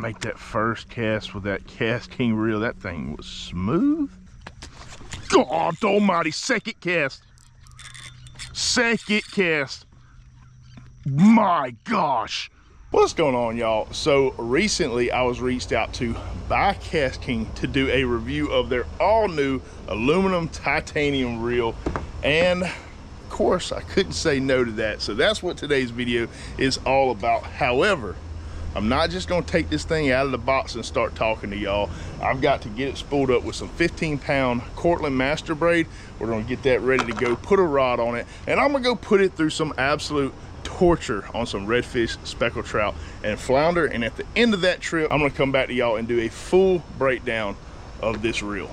make that first cast with that KastKing reel. That thing was smooth. God almighty, second cast. Second cast. My gosh. What's going on, y'all? So recently I was reached out to by KastKing to do a review of their all new aluminum titanium reel, and of course I couldn't say no to that. So that's what today's video is all about. However, I'm not just gonna take this thing out of the box and start talking to y'all. I've got to get it spooled up with some 15-pound Cortland master braid. We're gonna get that ready to go, put a rod on it, and I'm gonna go put it through some absolute torture on some redfish, speckled trout, and flounder. And at the end of that trip, I'm gonna come back to y'all and do a full breakdown of this reel.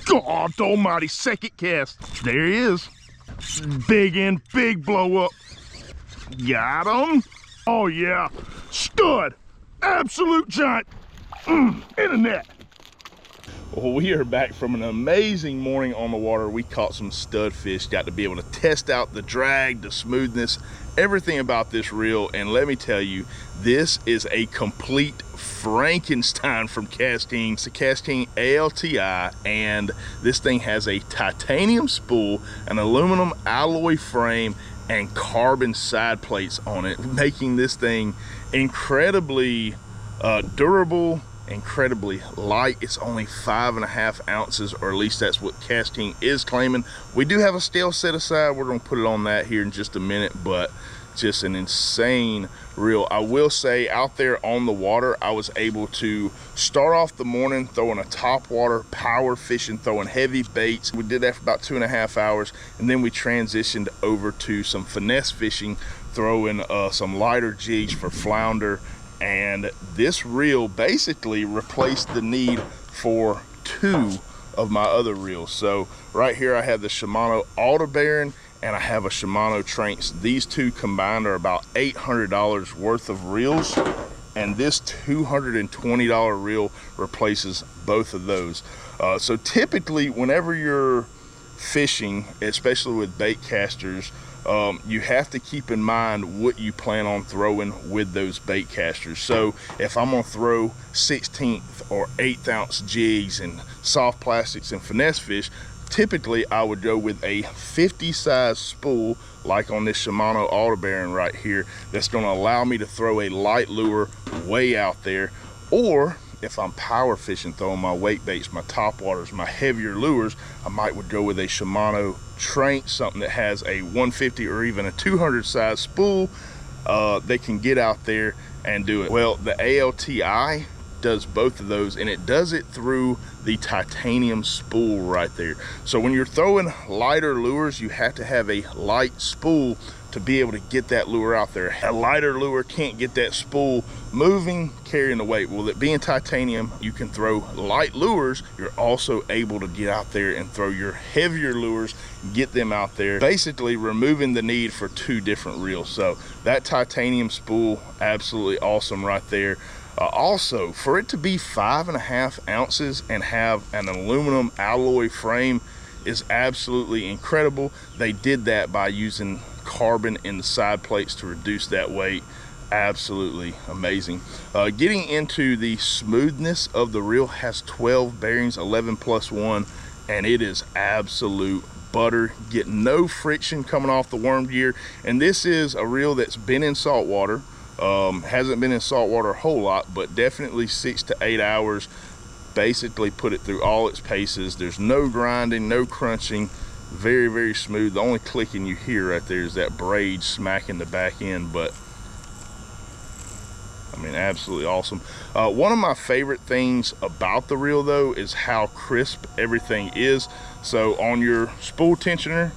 God almighty, second cast. There he is. Big end, big blow up. Got him. Oh yeah, stud, absolute giant, in the net. Well, we are back from an amazing morning on the water. We caught some stud fish, got to be able to test out the drag, the smoothness, everything about this reel. And let me tell you, this is a complete Frankenstein from KastKing. It's the KastKing AL TI, and this thing has a titanium spool, an aluminum alloy frame, and carbon side plates on it, making this thing incredibly durable, incredibly light. It's only 5.5 ounces, or at least that's what KastKing is claiming. We do have a scale set aside. We're gonna put it on that here in just a minute, but just an insane reel. I will say, out there on the water, I was able to start off the morning throwing a top water power fishing, throwing heavy baits. We did that for about 2.5 hours, and then we transitioned over to some finesse fishing, throwing some lighter jigs for flounder. And this reel basically replaced the need for 2 of my other reels. So right here I have the Shimano Aldebaran, and I have a Shimano Tranx. These two combined are about $800 worth of reels, and this $220 reel replaces both of those. So typically, whenever you're fishing, especially with bait casters, you have to keep in mind what you plan on throwing with those bait casters. So if I'm gonna throw 16th or 8th ounce jigs and soft plastics and finesse fish, typically I would go with a 50 size spool, like on this Shimano Aldebaran right here, that's gonna allow me to throw a light lure way out there. Or if I'm power fishing, throwing my weight baits, my top waters, my heavier lures, I might would go with a Shimano Tranx, something that has a 150 or even a 200 size spool. They can get out there and do it. Well, the ALTI does both of those, and it does it through the titanium spool right there. So when you're throwing lighter lures, you have to have a light spool to be able to get that lure out there. A lighter lure can't get that spool moving, carrying the weight. Well, it being titanium, you can throw light lures. You're also able to get out there and throw your heavier lures, get them out there, basically removing the need for 2 different reels. So that titanium spool, absolutely awesome right there. Also, for it to be 5.5 ounces and have an aluminum alloy frame is absolutely incredible. They did that by using carbon in the side plates to reduce that weight. Absolutely amazing. Getting into the smoothness of the reel, has 12 bearings, 11 plus 1, and it is absolute butter. Get no friction coming off the worm gear. And this is a reel that's been in salt water. Hasn't been in salt water a whole lot, but definitely 6 to 8 hours. Basically put it through all its paces. There's no grinding, no crunching. Very, very smooth. The only clicking you hear right there is that braid smacking the back end, but I mean, absolutely awesome. One of my favorite things about the reel though is how crisp everything is. So on your spool tensioner,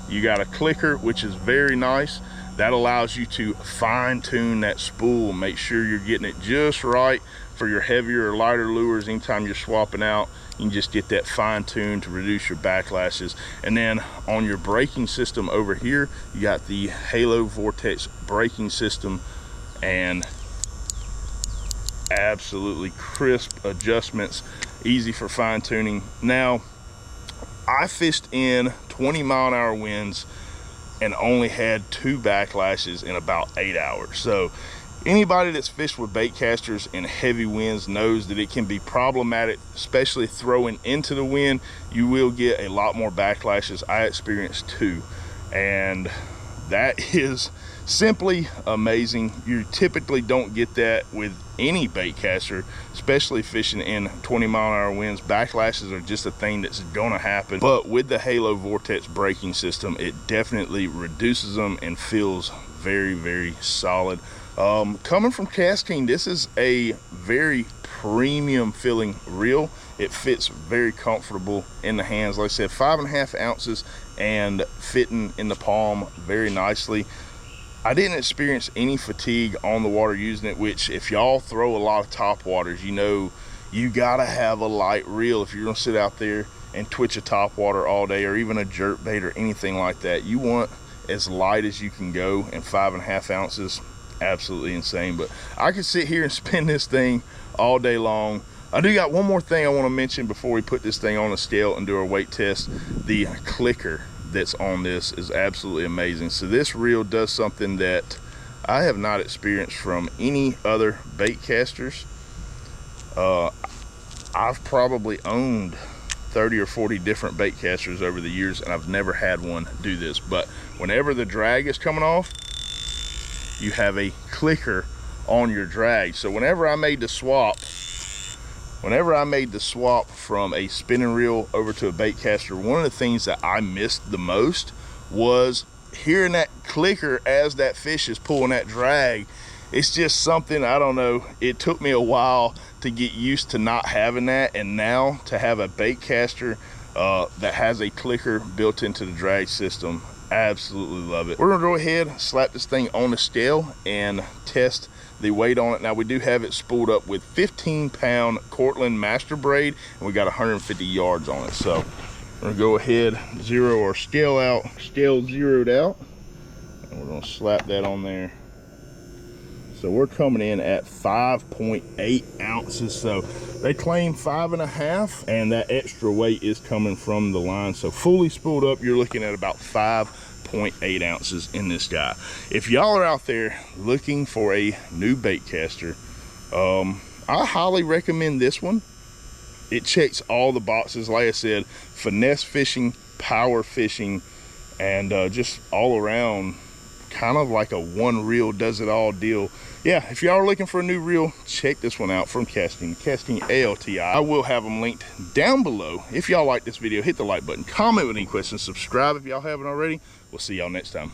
you got a clicker, which is very nice. That allows you to fine tune that spool, make sure you're getting it just right for your heavier or lighter lures. Anytime you're swapping out, you can just get that fine tuned to reduce your backlashes. And then on your braking system over here, you got the Halo Vortex braking system, and absolutely crisp adjustments, easy for fine tuning. Now, I fished in 20-mile-an-hour winds and only had 2 backlashes in about 8 hours. So Anybody that's fished with bait casters in heavy winds knows that it can be problematic, especially throwing into the wind. You will get a lot more backlashes. I experienced too, and that is simply amazing. You typically don't get that with any bait caster, especially fishing in 20-mile-an-hour winds. Backlashes are just a thing that's gonna happen, but with the Halo Vortex braking system, it definitely reduces them and feels very, very solid. Coming from KastKing, this is a very premium feeling reel. It fits very comfortable in the hands. Like I said, 5.5 ounces and fitting in the palm very nicely. I didn't experience any fatigue on the water using it, which if y'all throw a lot of top waters, you know you gotta have a light reel. If you're gonna sit out there and twitch a top water all day, or even a jerk bait or anything like that, you want as light as you can go, and 5.5 ounces, absolutely insane. But I could sit here and spin this thing all day long. I do got one more thing I want to mention before we put this thing on a scale and do our weight test. The clicker that's on this is absolutely amazing. So this reel does something that I have not experienced from any other bait casters. I've probably owned 30 or 40 different bait casters over the years, and I've never had one do this. But whenever the drag is coming off, you have a clicker on your drag. So whenever I made the swap from a spinning reel over to a bait caster, one of the things that I missed the most was hearing that clicker as that fish is pulling that drag. It's just something, I don't know, it took me a while to get used to not having that, and now to have a bait caster that has a clicker built into the drag system, absolutely love it. We're gonna go ahead, slap this thing on the scale and test the weight on it. Now we do have it spooled up with 15-pound Cortland master braid, and we got 150 yards on it. So we're gonna go ahead, zero our scale out, scale zeroed out, and we're gonna slap that on there. So we're coming in at 5.8 ounces. So they claim 5.5, and that extra weight is coming from the line. So fully spooled up, you're looking at about 5.8 ounces in this guy. If y'all are out there looking for a new bait caster, I highly recommend this one. It checks all the boxes. Like I said, finesse fishing, power fishing, and just all around kind of like a one reel does it all deal. Yeah, if y'all are looking for a new reel, check this one out from KastKing, KastKing AL TI. I will have them linked down below. If y'all like this video, hit the like button, comment with any questions, subscribe if y'all haven't already. We'll see y'all next time.